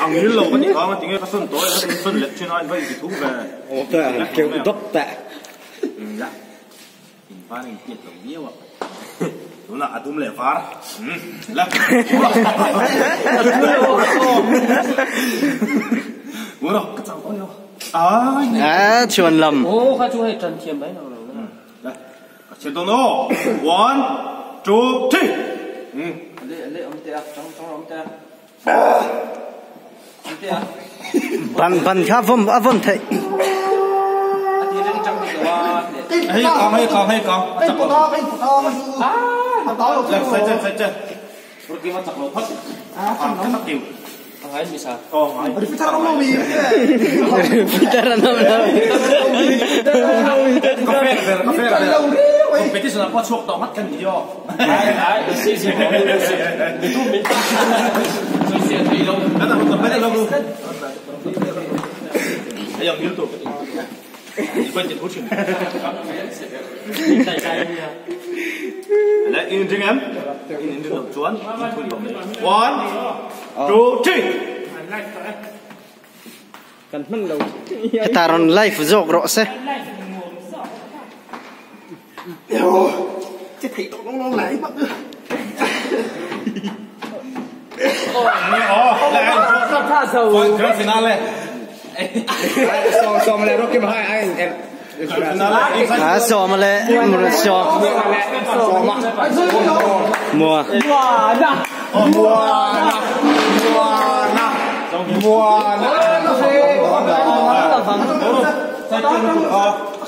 ông như lâu cái gì đó mà tiếng cái xuân tối nó xuân liệt chuyên nói vậy thì thú về ồ tôi là kêu tóc tạ dạ phá này nhiệt độ nhiều ạ đúng là tụm lệ phá là muốn đâu cắt sao có nhau chuồn lầm ô khai chú hay trần thiềm đấy nào đây trên tông nô 1 2 3 lệ ông tè trong ông tè bàn khá vâm thầy hay con cái của to to sai chân rồi kia mà chặt lỗ thất còn cái kiểu hay bị sao hay phải sao nó mì Pitaran naman cà phê competition là có chuộc tao mắt cần gì do xì xì tu mình xì xì lâu đó là một tập lâu luôn bây giờ như tụi quên chuyện thú chuyện lại in trên em in trên đầu chuốn 1 2 3 cần nâng đầu taron life jog rõ xe chứ thấy tụi nó lại bắt nữa tha dầu grand finale so mà lại rock cái hai anh em so mà lẽ một so mùa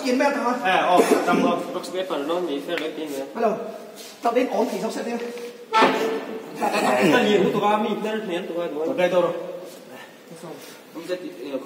kiến mẹ thôi tâm thôi bác sĩ phần nó bị phê lấy tiền nữa bắt đầu tao đến ổn thì sao sẽ đi ta liền của tụi mình nên tụi đây đâu rồi không